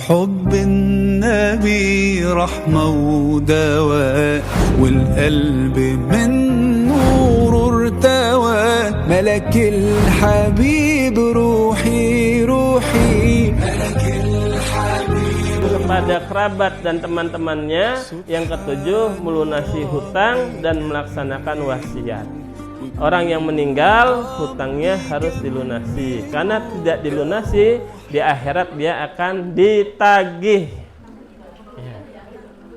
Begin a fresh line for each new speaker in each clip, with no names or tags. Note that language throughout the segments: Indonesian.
حب النبي رحمة ودواء والقلب من نور ارتوى ملك الحبيب روحي روحي ملك الحبيب.
Kepada kerabat dan teman-temannya. Yang ketujuh, melunasi hutang dan melaksanakan wasiat. Orang yang meninggal hutangnya harus dilunasi, karena tidak dilunasi di akhirat dia akan ditagih ya.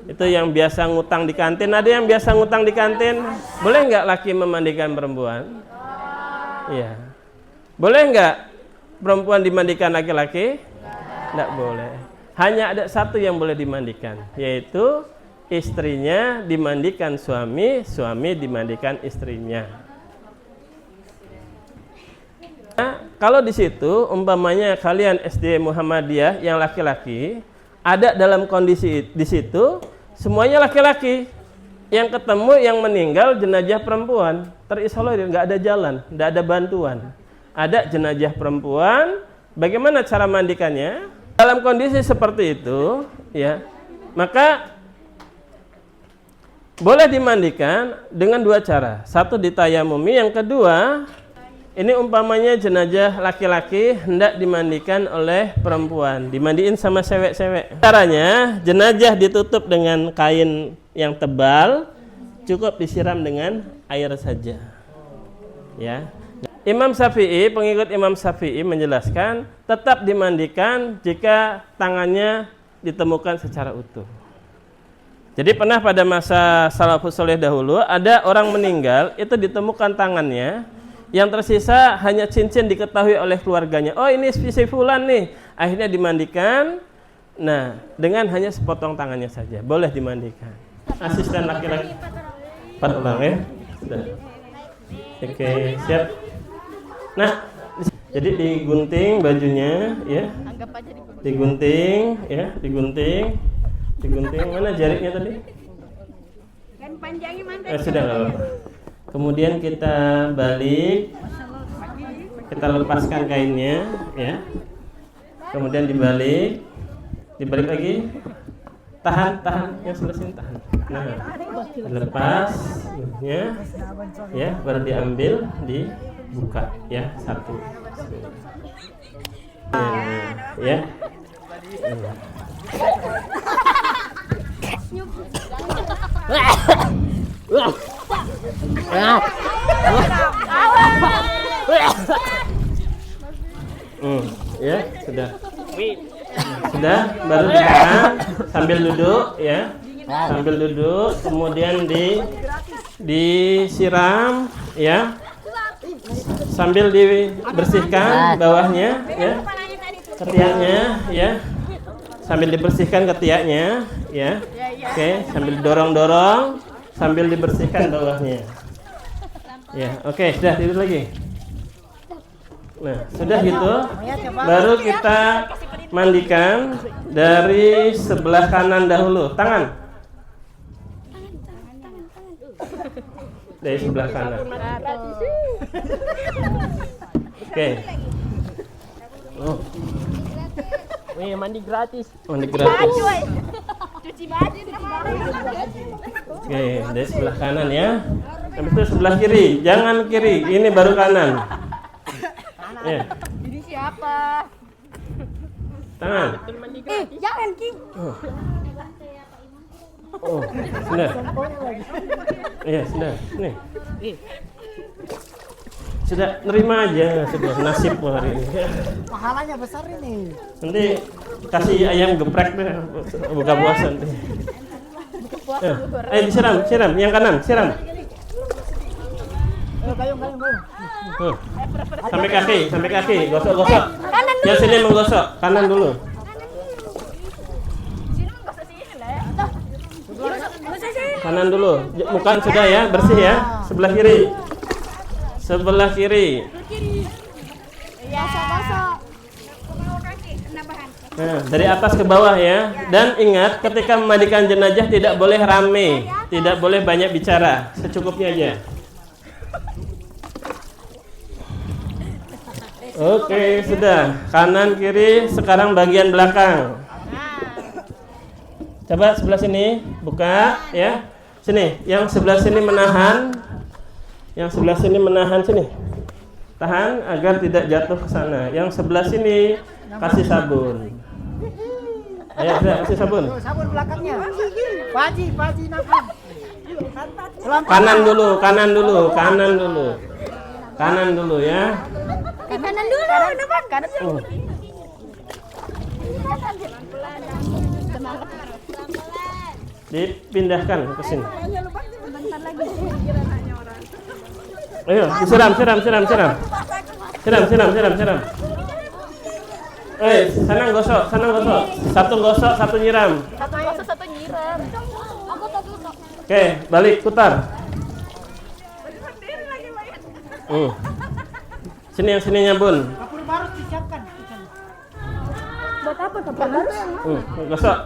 Itu yang biasa ngutang di kantin. Ada yang biasa ngutang di kantin? Boleh nggak laki memandikan perempuan? Iya. Boleh nggak perempuan dimandikan laki-laki? Nggak boleh. Hanya ada satu yang boleh dimandikan, yaitu istrinya dimandikan suami, suami dimandikan istrinya. Nah, kalau di situ umpamanya kalian SD Muhammadiyah yang laki-laki ada dalam kondisi di situ semuanya laki-laki, yang ketemu yang meninggal jenazah perempuan, terisolir, nggak ada jalan, nggak ada bantuan, ada jenazah perempuan, bagaimana cara mandikannya? Dalam kondisi seperti itu ya, maka boleh dimandikan dengan dua cara. Satu ditayamumi, yang kedua ini umpamanya jenazah laki-laki hendak dimandikan oleh perempuan, dimandiin sama cewek-cewek. Caranya jenazah ditutup dengan kain yang tebal, cukup disiram dengan air saja. Ya. Imam Syafi'i, pengikut Imam Syafi'i menjelaskan tetap dimandikan jika tangannya ditemukan secara utuh. Jadi pernah pada masa salafus saleh dahulu ada orang meninggal, itu ditemukan tangannya, yang tersisa hanya cincin diketahui oleh keluarganya. Oh ini si fulan nih, akhirnya dimandikan. Nah dengan hanya sepotong tangannya saja boleh dimandikan. Asisten laki-laki 4 orang ya. Sudah. Oke, siap. Nah jadi digunting bajunya ya, digunting ya, digunting. Mana jaritnya tadi?
Kan panjangnya mana?
Sudah nggak apa-apa. Kemudian kita balik, kita lepaskan kainnya, ya. Kemudian dibalik lagi, tahan, yang sebelah sini tahan. Nah, lepas, ya, baru diambil, dibuka, ya, satu. Ya. Ya, sudah. Sudah, baru ditahan sambil duduk ya. Sambil duduk, kemudian disiram ya. Sambil dibersihkan bawahnya ya. Ketiaknya ya. Sambil dibersihkan ketiaknya ya. Oke, sambil dorong-dorong sambil dibersihkan bawahnya. Ya, oke, sudah tidur lagi. Nah, sudah gitu, baru kita mandikan dari sebelah kanan dahulu. Tangan. Dari sebelah kanan. Oke. Oh.
Wih, mandi gratis.
Mandi gratis.
Cuci baju.
Oke, dari sebelah kanan ya. Habis itu sebelah kiri, jangan kiri, ini baru kanan. Ya.
Ini siapa?
Tangan.
Jangan Ki.
Oh, sudah. Iya, sudah. Nih. Sudah, nerima aja, sudah nasib hari ini.
Pahalanya besar ini.
Nanti kasih ayam geprek deh, buka puasa nanti. Ayo disiram, yang kanan, siram.
Gayung.
Sampai kaki, gosok. Yang sini menggosok, kanan dulu. Kanan dulu, bukan sudah ya, bersih ya. Sebelah kiri. Nah, dari atas ke bawah ya. Dan ingat, ketika memandikan jenazah tidak boleh rame, tidak boleh banyak bicara, secukupnya aja. Oke, sudah. Kanan kiri, sekarang bagian belakang. Coba sebelah sini, buka ya. Sini, yang sebelah sini menahan. Yang sebelah sini menahan sini. Tahan agar tidak jatuh ke sana. Yang sebelah sini kasih sabun. Ayo, kasih sabun.
Sabun belakangnya. Paji nafas.
Kanan dulu ya.
Kanan dulu, nampak kanan dulu.
Dipindahkan ke sini. Ayo, siram. Sana gosok. Satu gosok, satu nyiram.
Satu nyiram. Aku gosok.
Oke, balik putar. Sini yang sininya Bun.
Kapur baru disiapkan.
Buat apa kapur baru?
Gosok.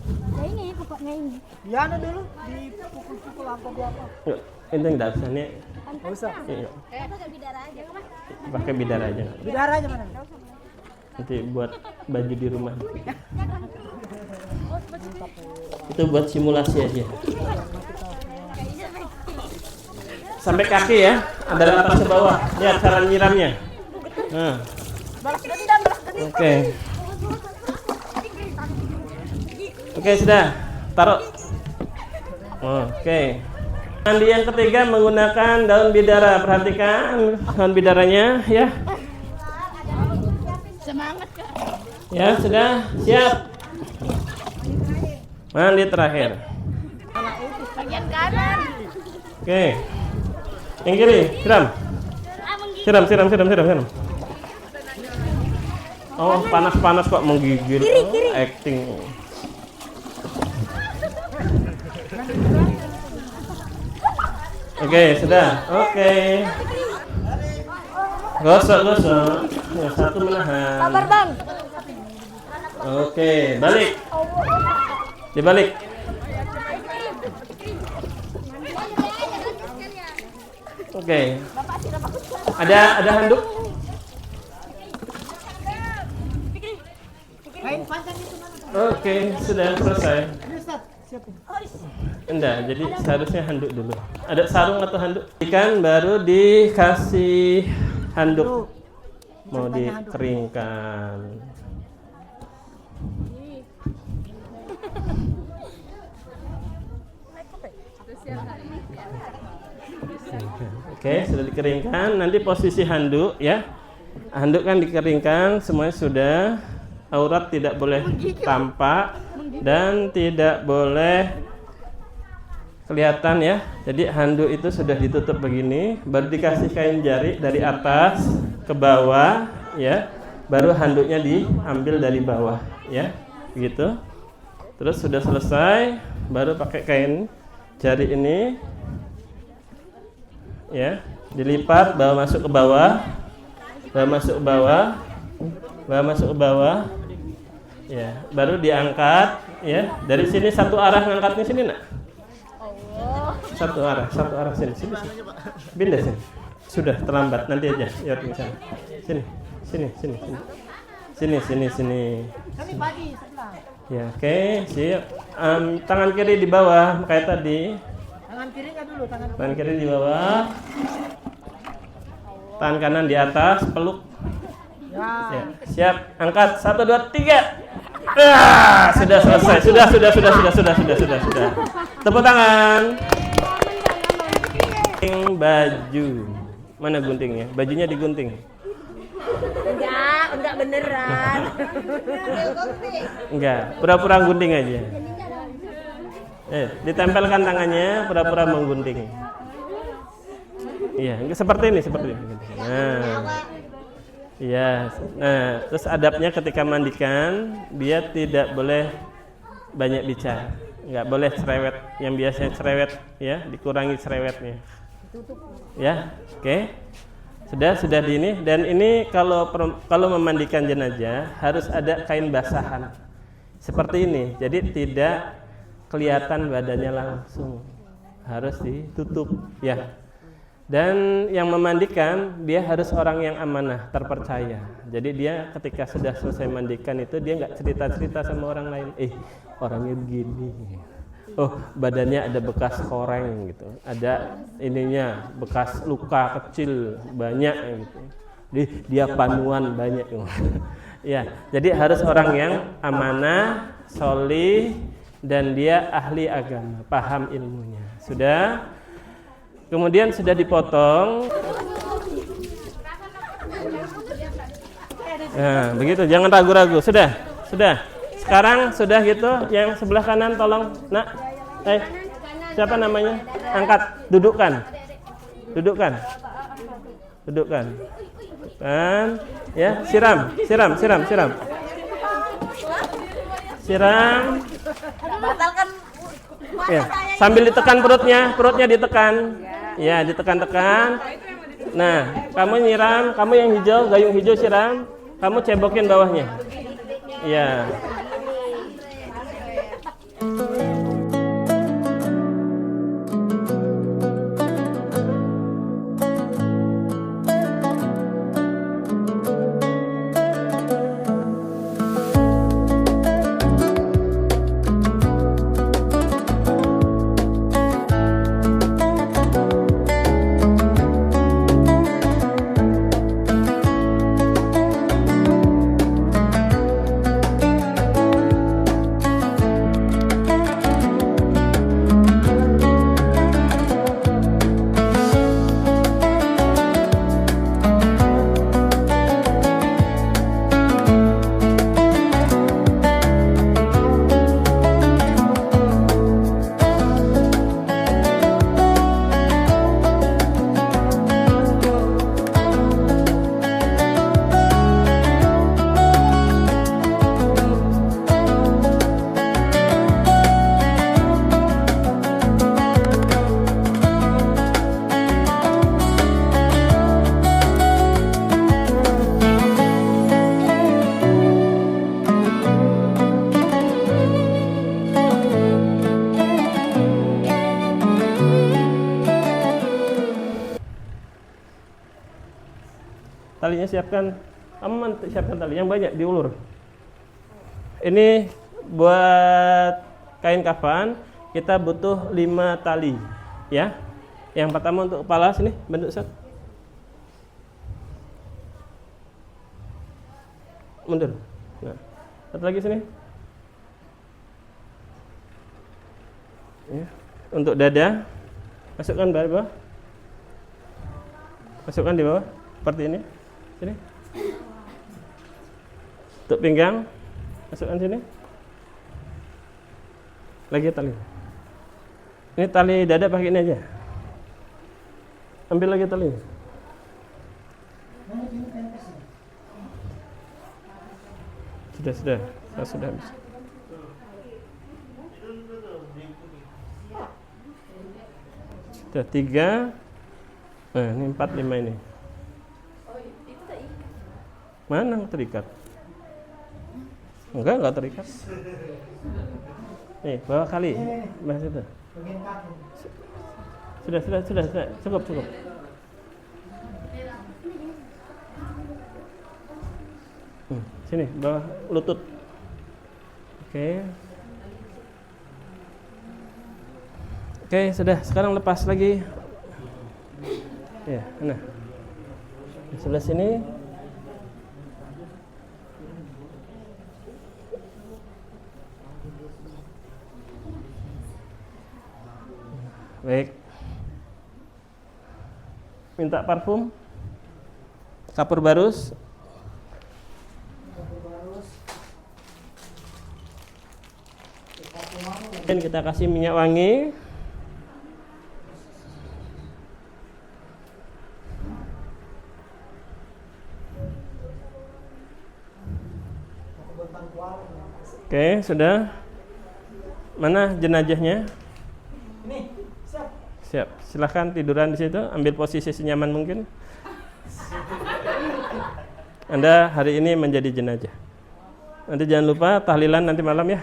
Nah ini pokoknya ini.
Ya ada dulu dipukul-pukul apa apa.
Yuk, ini enggak usah nih.
Enggak usah.
Iya,
Pakai bidara aja.
pakai bidara aja.
Bidara aja mana?
Nanti buat baju di rumah. Itu buat simulasi aja. Sampai kaki ya, ada atas ke bawah. Lihat cara nyiramnya. Nah.
Balas dendam.
Oke, sudah. Taruh. Oke. Mandi yang ketiga menggunakan daun bidara. Perhatikan daun bidaranya ya.
Semangat Kak.
Ya, sudah siap. Mandi terakhir.
Bagian kanan.
Oke. Yang kiri, siram. Siram. Oh, panas kok menggigil.
Kiri.
Acting. Oke, sudah. Oke. Gosok. Yang satu menahan.
Sabar Bang.
Oke, balik. Dibalik. Oke. Ada handuk?
Kain panjang itu mana?
Oke, sudah selesai.
Ini Ustaz, siapin.
Enggak, jadi seharusnya handuk dulu. Ada sarung atau handuk? Ikan baru dikasih handuk. Mau dikeringkan. Oke, sudah dikeringkan. Nanti posisi handuk ya. Handuk kan dikeringkan, semuanya sudah. Aurat tidak boleh tampak dan tidak boleh kelihatan ya. Jadi handuk itu sudah ditutup begini, baru dikasih kain jari dari atas ke bawah ya. Baru handuknya diambil dari bawah ya. Begitu. Terus sudah selesai, baru pakai kain jari ini ya, dilipat, bawa masuk ke bawah. Bawa masuk ke bawah. Ya, baru diangkat ya. Dari sini satu arah ngangkatnya sini nak. Satu arah sini. Pindah sini. Sudah terlambat, nanti aja. Ya, sana. Sini.
Kami pagi sebelah.
Ya, oke, siap. Tangan kiri di bawah kayak tadi.
Tangan kirinya dulu,
Tangan kiri di bawah. Tangan kanan di atas, peluk. Ya, siap. Angkat. 1 2 3. Sudah selesai. Sudah. Tepuk tangan. Gunting baju. Mana guntingnya? Bajunya digunting.
Enggak beneran.
Enggak, pura-pura gunting aja. Ditempelkan tangannya, pura-pura menggunting. Iya, seperti ini. Nah. Iya. Nah, terus adabnya ketika mandikan, dia tidak boleh banyak bicara. Enggak boleh cerewet. Yang biasanya cerewet ya, dikurangi cerewetnya. Ya, oke. Sudah di ini, dan ini kalau memandikan jenazah harus ada kain basahan. Seperti ini. Jadi tidak kelihatan badannya langsung. Harus ditutup ya. Dan yang memandikan dia harus orang yang amanah, terpercaya. Jadi dia ketika sudah selesai mandikan itu dia nggak cerita-cerita sama orang lain. Orangnya begini. Oh, badannya ada bekas koreng gitu. Ada ininya bekas luka kecil banyak gitu. Dia panuan banyak. Ya, jadi harus orang yang amanah, solih, dan dia ahli agama, paham ilmunya. Sudah. Kemudian sudah dipotong. Nah, begitu, jangan ragu-ragu. Sudah. Sekarang sudah gitu. Yang sebelah kanan tolong, Nak. Siapa namanya? Angkat, dudukkan. Kan, ya, siram.
Batalkan
Ya, sambil ditekan perutnya ditekan. Ya, ditekan-tekan. Nah, kamu nyiram, kamu yang hijau, gayung hijau siram, kamu cebokin bawahnya. Ya. Talinya siapkan, aman siapkan tali yang banyak diulur. Ini buat kain kafan kita butuh 5 tali, ya. Yang pertama untuk kepala sini, bentuk set. Mundur. Nah, satu lagi sini. Ya. Untuk dada, masukkan bawah. Masukkan di bawah, seperti ini. Sini. Untuk pinggang, masukkan sini. Lagi tali. Ini tali dada pakai ini aja. Ambil lagi tali. Sudah habis. Sudah 3. Nah, ini 4, 5 ini. Mana terikat? Enggak terikat. Nih, bawa kali. Mas itu. Sudah. Cukup. Sini, bawah lutut. Oke, sudah. Sekarang lepas lagi. Ya, nah. Di sebelah sini. Baik. Minta parfum. Kapur barus. Dan kita kasih minyak wangi. Oke, sudah. Mana jenazahnya?
Ini,
Siap. Silahkan tiduran di situ, ambil posisi senyaman mungkin. Anda hari ini menjadi jenazah. Nanti jangan lupa tahlilan nanti malam ya.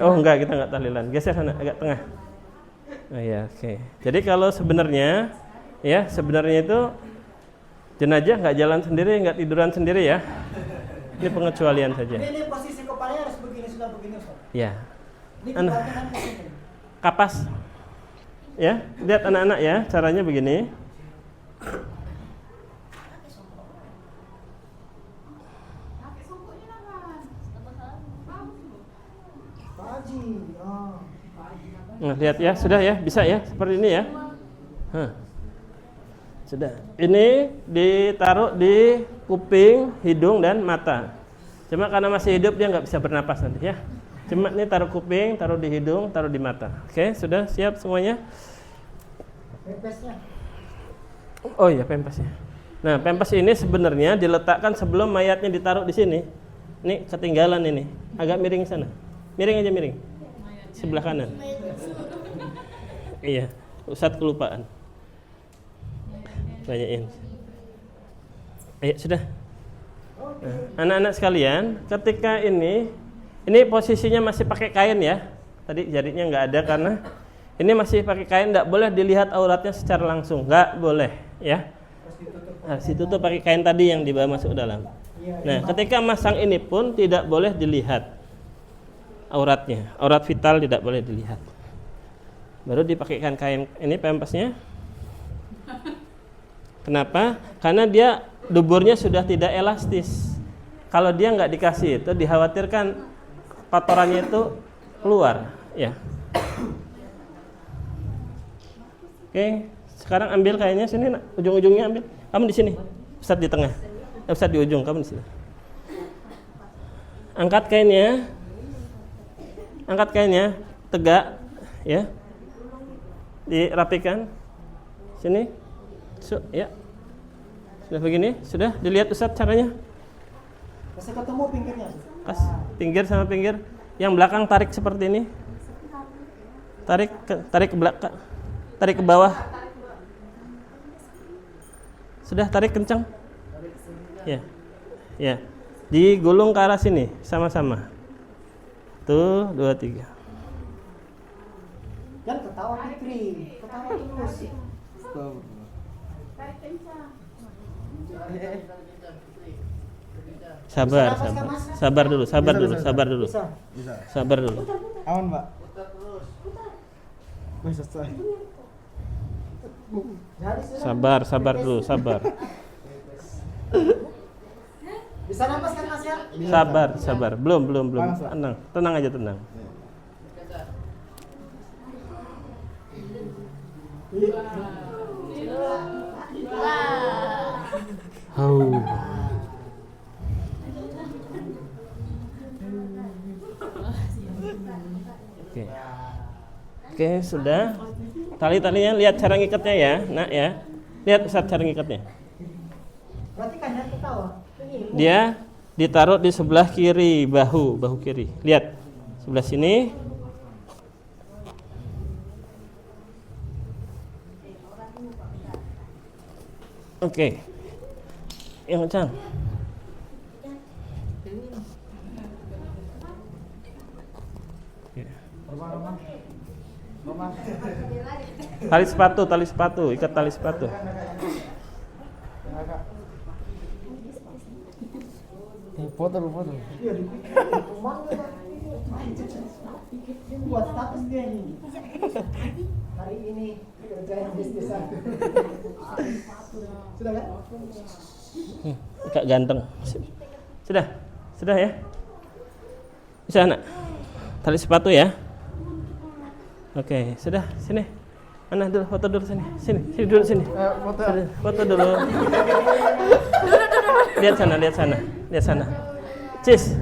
Oh enggak, kita enggak tahlilan. Geser sana agak tengah. Oh iya, oke. Jadi kalau sebenarnya Ya, sebenarnya itu jenazah nggak jalan sendiri, nggak tiduran sendiri ya. Ini pengecualian saja.
Ini posisi kepalanya harus begini, sudah begini Ustaz.
Ya.
Ini
Anu.
kepalanya kan begini.
Kapas. Ya, lihat anak-anak ya, caranya begini.
Pak Haji. Oh.
Nah, lihat ya, sudah ya, bisa ya, seperti ini ya. Hah. Sudah. Ini ditaruh di kuping, hidung, dan mata. Cuma karena masih hidup dia nggak bisa bernapas nanti ya. Cuma ini taruh kuping, taruh di hidung, taruh di mata. Oke, sudah siap semuanya?
Pempesnya.
Oh iya, pempesnya. Nah, pempes ini sebenarnya diletakkan sebelum mayatnya ditaruh di sini. Ini ketinggalan ini. Agak miring sana. Miring aja miring. Sebelah kanan. Iya, Ustadz kelupaan. Tanyain. Ayo sudah. Nah, anak-anak sekalian, ketika ini posisinya masih pakai kain ya. Tadi jarinya nggak ada karena ini masih pakai kain, nggak boleh dilihat auratnya secara langsung, nggak boleh ya. Harus ditutup pakai kain tadi yang dibawa masuk dalam. Nah, ketika masang ini pun tidak boleh dilihat auratnya, aurat vital tidak boleh dilihat. Baru dipakaikan kain ini pempesnya. Kenapa? Karena dia duburnya sudah tidak elastis. Kalau dia nggak dikasih itu dikhawatirkan kotorannya itu keluar, ya. Oke, sekarang ambil kainnya sini, nak. Ujung-ujungnya ambil. Kamu di sini, Ustadz di tengah. Ustadz di ujung, kamu di sini. Angkat kainnya, tegak, ya. Dirapikan. Sini, ya. Sudah begini, sudah dilihat Ustadz caranya.
Kasih ketemu pinggirnya.
Pinggir sama pinggir. Yang belakang tarik seperti ini. Tarik ke belakang. Tarik ke bawah. Sudah tarik kencang. Ya. Ya. Digulung ke arah sini sama-sama. Tuh, 2, 3.
Dan ketawa Fikri. Ketawa terus.
Sabar dulu.
Aman, Mbak. Selesai.
Sabar dulu.
Bisa napas kan Mas ya?
Sabar. Belum. Tenang aja. Oke, sudah. Tali-talinya lihat cara ngikatnya ya, nak ya. Lihat Ustaz cara ngikatnya.
Berarti kan yang ketawa.
Dia ditaruh di sebelah kiri bahu kiri. Lihat sebelah sini. Oke. Yang kencang. Tali sepatu, ikat tali sepatu.
Foto.
Buat status dia ini. Hari ini kerjaan bisnisan. Sudah kan?
Agak ganteng. Sudah ya. Bisa nak. Tali sepatu ya. Oke, sudah sini. Mana dulu foto dulu sini. Sini dulu sini. Foto dulu. Lihat sana. Cheese.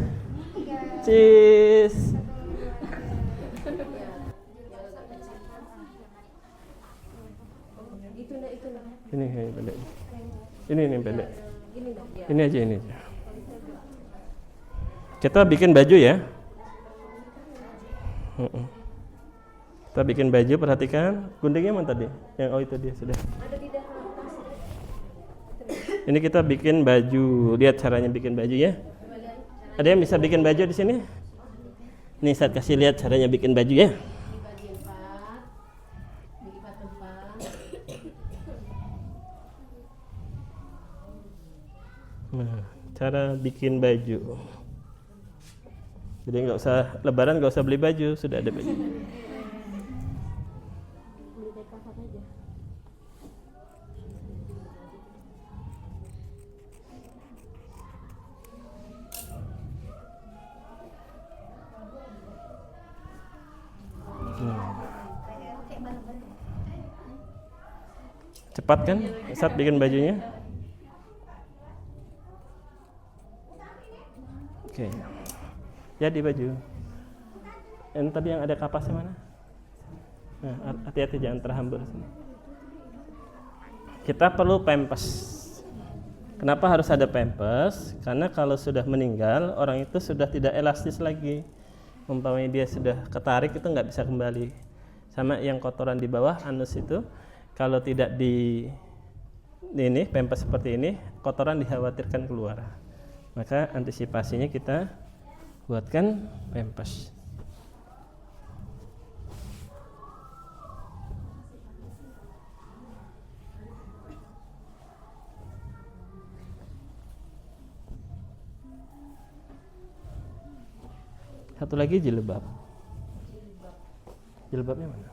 Ini pendek. Ini pendek. Ini aja. Kita bikin baju ya. Kita bikin baju, perhatikan guntingnya mana tadi? Yang itu dia sudah. Ini kita bikin baju. Lihat caranya bikin baju ya. Ada yang bisa bikin baju di sini? Nih saya kasih lihat caranya bikin baju ya. Nah, cara bikin baju. Jadi nggak usah Lebaran, nggak usah beli baju, sudah ada baju. Cepat kan saat bikin bajunya? Oke. Jadi baju. Yang tadi yang ada kapasnya mana? Nah, hati-hati jangan terhambur sini. Kita perlu pempes. Kenapa harus ada pempes? Karena kalau sudah meninggal, orang itu sudah tidak elastis lagi. Umpamanya dia sudah ketarik itu nggak bisa kembali. Sama yang kotoran di bawah anus itu, kalau tidak di ini pempes seperti ini, kotoran dikhawatirkan keluar. Maka antisipasinya kita buatkan pempes. Satu lagi jilbab. Jilbabnya mana?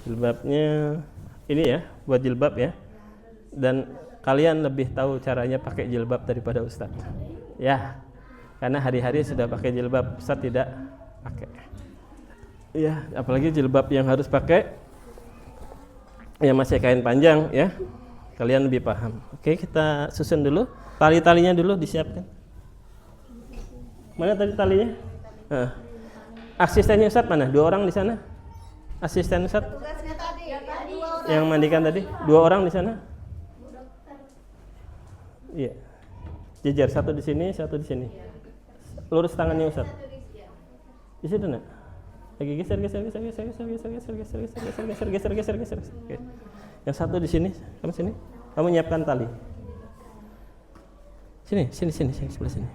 Jilbabnya ini ya, buat jilbab ya. Dan kalian lebih tahu caranya pakai jilbab daripada Ustadz. Ya, karena hari-hari sudah pakai jilbab, Ustadz tidak pakai. Ya, apalagi jilbab yang harus pakai yang masih kain panjang ya. Kalian lebih paham. Oke, kita susun dulu. Tali-talinya dulu disiapkan. Mana tadi talinya? Asistennya Ustadz mana? 2 orang di sana. Asisten Ustadz yang mandikan tadi 2 orang di sana. Iya. Jejer, satu di sini, satu di sini. Lurus tangannya Ustadz. Di situ nak. Lagi geser. Oke. Yang satu di sini, kamu sini. Kamu nyiapkan tali. Sini, sebelah sini.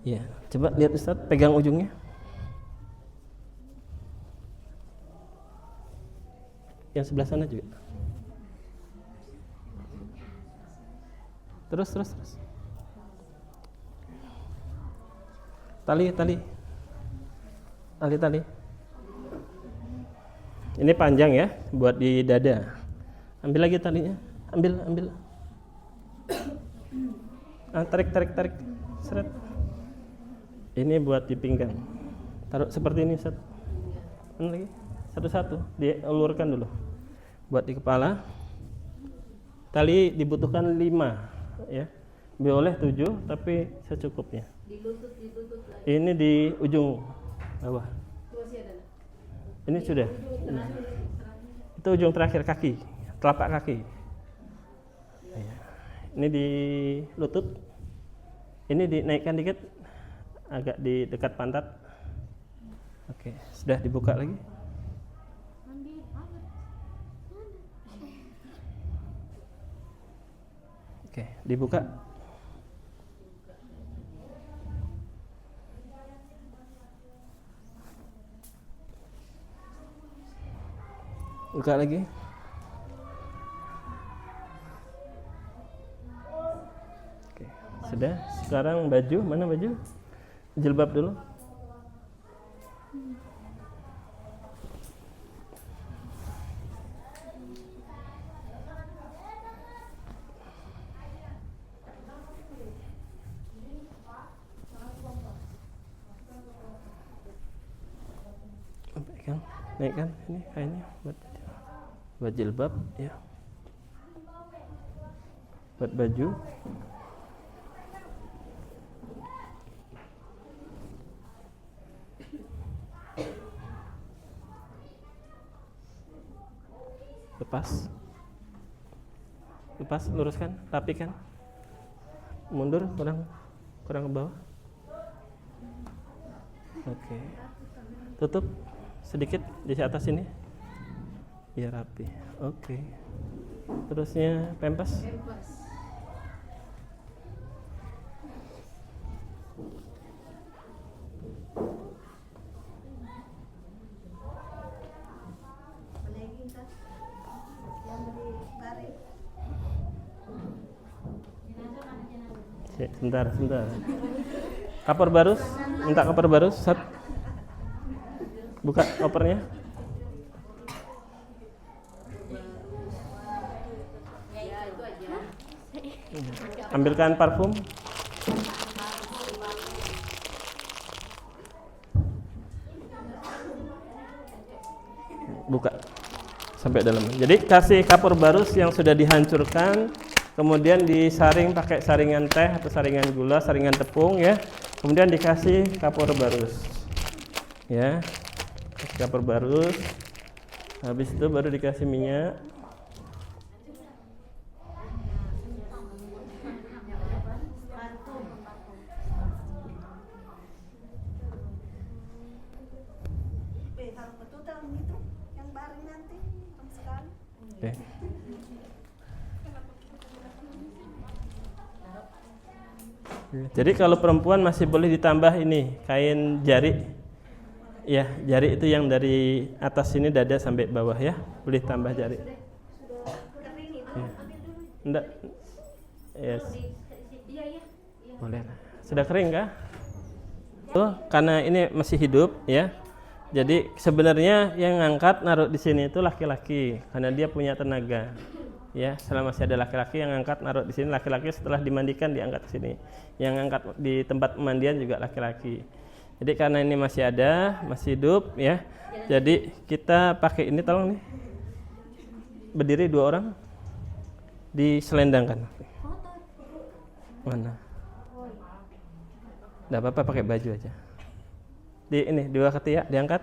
Ya, coba lihat Ustadz, pegang ujungnya. Yang sebelah sana juga. Terus. Tali. Ini panjang ya, buat di dada. Ambil lagi talinya. Ambil. Tarik. Seret. Ini buat di pinggang. Taruh seperti ini, Ustaz. Lagi. Satu-satu, diulurkan dulu. Buat di kepala. Tali dibutuhkan 5 ya. Boleh 7 tapi secukupnya. Di lutut lagi. Ini di ujung bawah. Ini sudah. Itu ujung terakhir kaki, telapak kaki. Ini di lutut. Ini dinaikkan dikit, agak di dekat pantat. Oke, sudah dibuka lagi. Oke, dibuka. Buka lagi. Oke, sudah. Sekarang baju, mana baju? Jilbab dulu. Naikkan ini kainnya buat jilbab ya, buat baju. Lepas, luruskan, rapikan, mundur, kurang ke bawah. Oke, tutup sedikit di atas ini biar rapi. Oke. Terusnya pempes. Sebentar. Kapur barus, minta kapur barus. Set. Buka kopernya. Ambilkan parfum. Buka sampai dalam. Jadi kasih kapur barus yang sudah dihancurkan, kemudian disaring pakai saringan teh atau saringan gula, saringan tepung ya. Kemudian dikasih kapur barus. Ya. Kasih kapur barus. Habis itu baru dikasih minyak. Oke. Jadi kalau perempuan masih boleh ditambah ini kain jari. Ya, jari itu yang dari atas sini dada sampai bawah ya. Boleh tambah jari. Ya. Enggak. Yes. Boleh. Sudah kering kah? Oh, karena ini masih hidup ya. Jadi sebenarnya yang ngangkat naruh di sini itu laki-laki karena dia punya tenaga. Ya, selama masih ada laki-laki yang ngangkat naruh di sini, laki-laki setelah dimandikan diangkat ke sini. Yang ngangkat di tempat pemandian juga laki-laki. Jadi karena ini masih ada, masih hidup ya. Jadi kita pakai ini, tolong nih. Berdiri 2 orang. Diselendangkan. Mana? Enggak apa-apa, pakai baju aja. Di ini 2 ketiak diangkat.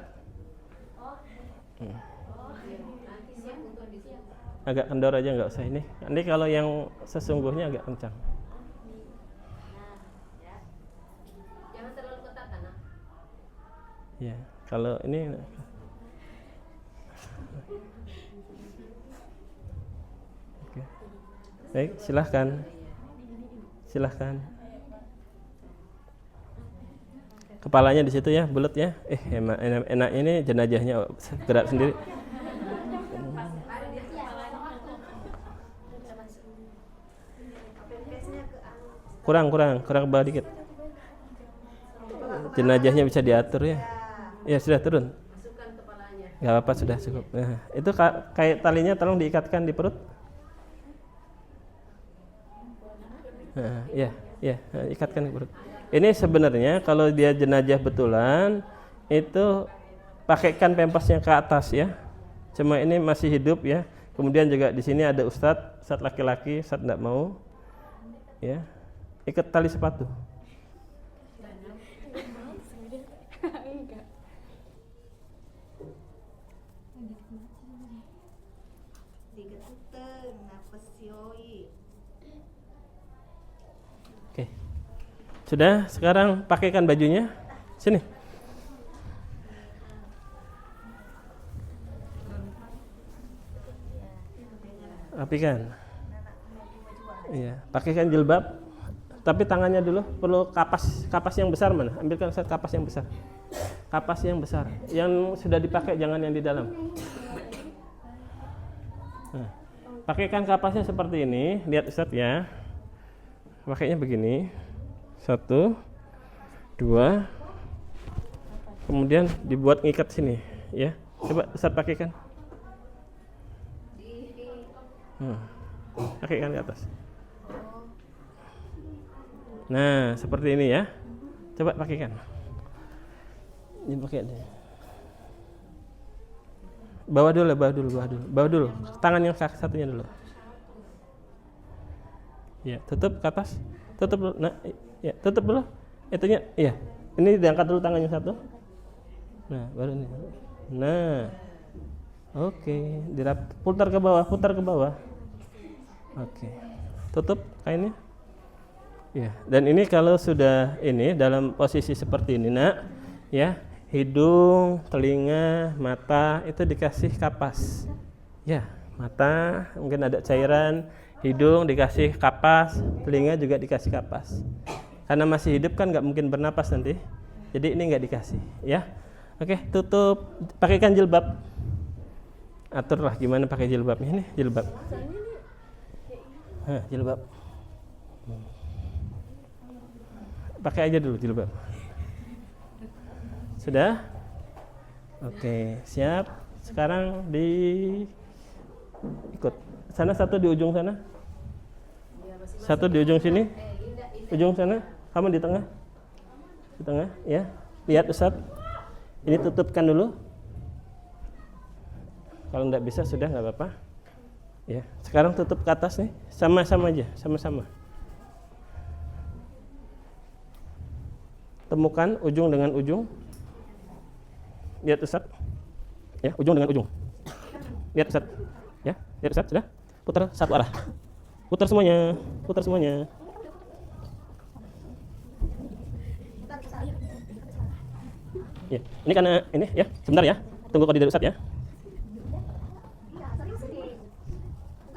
Agak kendor aja, nggak usah ini. Nanti kalau yang sesungguhnya agak kencang.
Jangan terlalu ketat, anak.
Ya, kalau ini. Oke. Baik, silahkan. Kepalanya di situ ya, bulat ya. Enak ini jenazahnya gerak sendiri. Kurang ke bawah dikit. Jenazahnya bisa diatur ya. Ya sudah turun. Gak apa-apa, sudah cukup. Nah, itu kayak talinya tolong diikatkan di perut. Nah, ya, ikatkan di perut. Ini sebenarnya kalau dia jenazah betulan itu pakaikan pempasnya ke atas ya. Cuma ini masih hidup ya. Kemudian juga di sini ada ustadz laki-laki, ustadz enggak mau. Ya. Ikat tali sepatu. Oke. Sudah, sekarang pakaikan bajunya. Sini. Rapikan. Iya, pakaikan jilbab. Tapi tangannya dulu perlu kapas yang besar mana? Ambilkan kapas yang besar. Kapas yang besar. Yang sudah dipakai, jangan yang di dalam. Nah, pakaikan kapasnya seperti ini. Lihat Ustadz ya. Pakainya begini. 1, 2. Kemudian dibuat ngikat sini, ya. Coba Ustadz pakaikan. Pakaikan ke atas. Nah, seperti ini ya. Coba pakaikan. Ini pakai deh. Bawa dulu. Tangan yang satunya dulu. Ya, tutup ke atas. Tutup dulu. Nah, ya, tutup dulu. Itunya, iya. Ini diangkat dulu tangannya satu. Nah, baru ini. Nah. Oke, putar ke bawah. Oke. Tutup kainnya. Ya, dan ini kalau sudah ini dalam posisi seperti ini, Nak, ya, hidung, telinga, mata itu dikasih kapas. Ya, mata mungkin ada cairan, hidung dikasih kapas, telinga juga dikasih kapas. Karena masih hidup kan nggak mungkin bernapas nanti. Jadi ini nggak dikasih, ya. Oke, tutup, pakaikan jilbab. Aturlah gimana pakai jilbabnya, ini jilbab. Jilbab. pakai aja dulu jilbab. Sudah? Oke, siap. Sekarang ikut. Sana satu di ujung sana. Satu di ujung sini. Ujung sana. Kamu di tengah. Di tengah, ya. Lihat Ustaz. Ini tutupkan dulu. Kalau enggak bisa sudah enggak apa-apa. Ya, sekarang tutup ke atas nih. Sama-sama aja, sama-sama. Temukan ujung dengan ujung. Lihat Ustaz. Ya, ujung dengan ujung. Lihat Ustaz. Ya, lihat Ustaz, sudah. Putar satu arah. Putar semuanya. Putar semuanya. Ya, ini karena ini ya, sebentar ya. Tunggu kode dari Ustaz ya.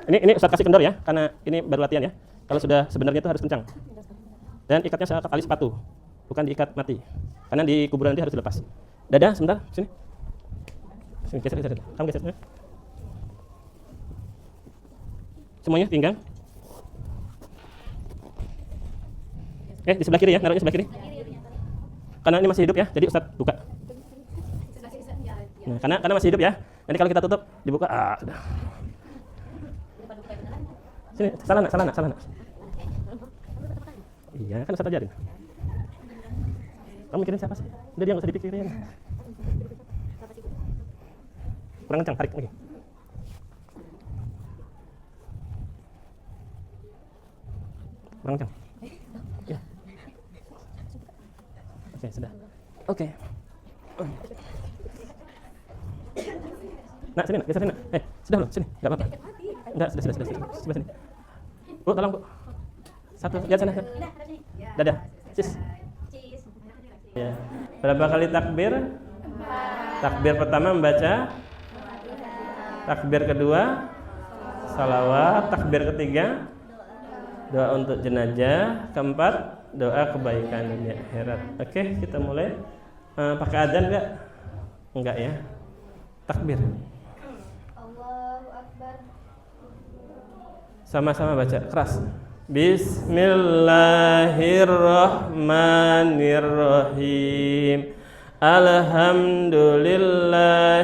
Ini Ustaz kasih kendor ya, karena ini baru latihan ya. Kalau sudah sebenarnya itu harus kencang. Dan ikatnya sekali sepatu, bukan diikat mati. Karena di kuburan nanti harus dilepas. Dada, sebentar, sini. Sini, geser. Kamu geser. Semuanya pinggang. Di sebelah kiri ya, naruhnya sebelah kiri. Karena ini masih hidup ya, jadi Ustaz buka. Nah, karena masih hidup ya. Nanti kalau kita tutup, dibuka. Sudah. Sini, salah nak. Iya, kan Ustaz ajarin. Kamu mikirin siapa sih? Udah dia nggak usah dipikirin. Kurang kencang, tarik lagi. Kurang kencang. Ya. Oke, sudah. Oke. Nak, sini nak, geser sini nak. Sudah belum? Sini, nggak apa-apa. Enggak, sudah. Sebelah sini. Bu, tolong Bu. Satu, lihat sana. Dadah. Cis. Ya. Berapa kali takbir? Takbir pertama membaca. Takbir kedua salawat. Takbir ketiga doa untuk jenazah. Keempat doa kebaikan dunia akhirat. Oke, kita mulai. Pakai adzan enggak? Enggak ya. Takbir.
Allahu Akbar.
Sama-sama baca keras. Bismillahirrahmanirrahim. Alhamdulillah.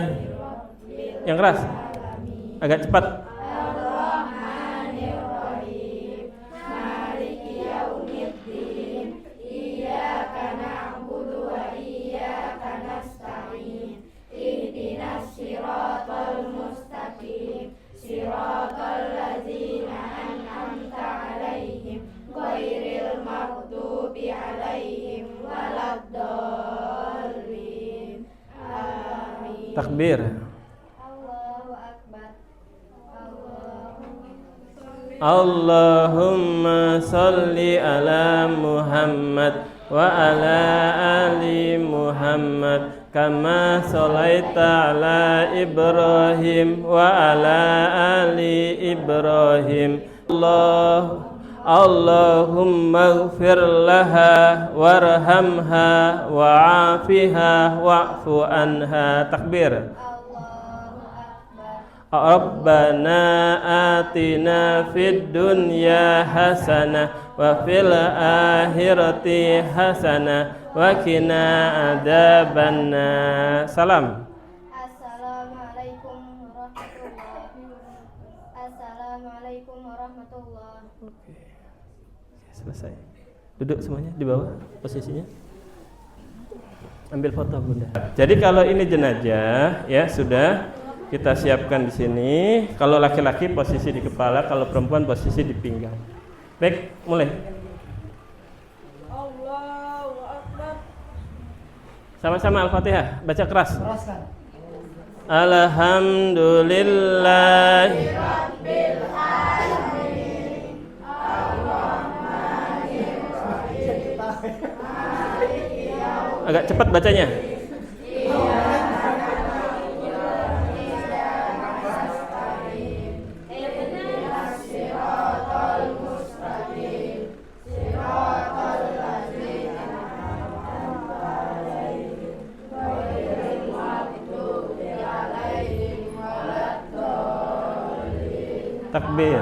Yang keras. Agak cepat. Takbir.
Allahu Akbar.
Allahumma salli ala Muhammad wa ala ali Muhammad kama shalaita ala Ibrahim wa ala ali Ibrahim. Allahumma ighfir laha warhamha wa'afiha wa'fu anha. Takbir. Rabbana atina fid dunya hasanah wa fil akhirati hasanah wa qina adzabannar. Salam.
Assalamualaikum warahmatullahi.
Oke. Selesai. Duduk semuanya di bawah posisinya. Ambil foto Bunda. Jadi kalau ini jenazah ya sudah kita siapkan di sini. Kalau laki-laki posisi di kepala, kalau perempuan posisi di pinggang. Baik, mulai.
Allahu Akbar.
Sama-sama Al-Fatihah, baca keras.
Keraskan.
Alhamdulillah. Agak cepat bacanya. Takbir.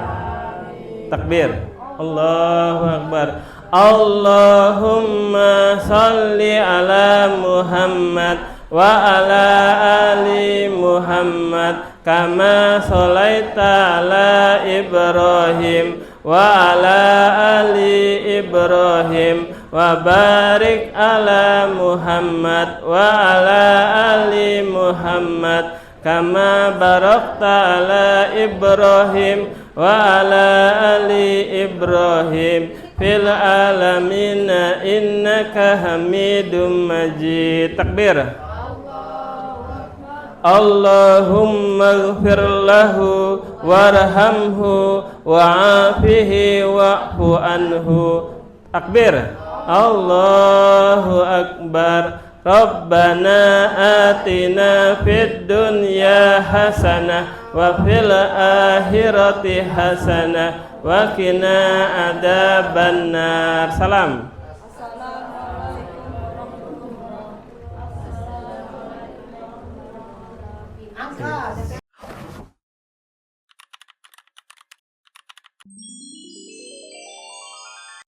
Takbir. Allahu Akbar. Allahumma salli ala Muhammad wa ala ali Muhammad kama sholaita ala Ibrahim wa ala ali Ibrahim wa barik ala Muhammad wa ala ali Muhammad kama barakta ala Ibrahim wa ala ali Ibrahim fil alamin innaka Hamidum Majid. Takbir. Allahumma ighfir lahu warhamhu wa'afihi wa'fu anhu. Takbir. Allahu akbar. Rabbana atina fid dunya hasanah wa fil akhirati hasanah wa qina adzabannar. Salam.
Angkat.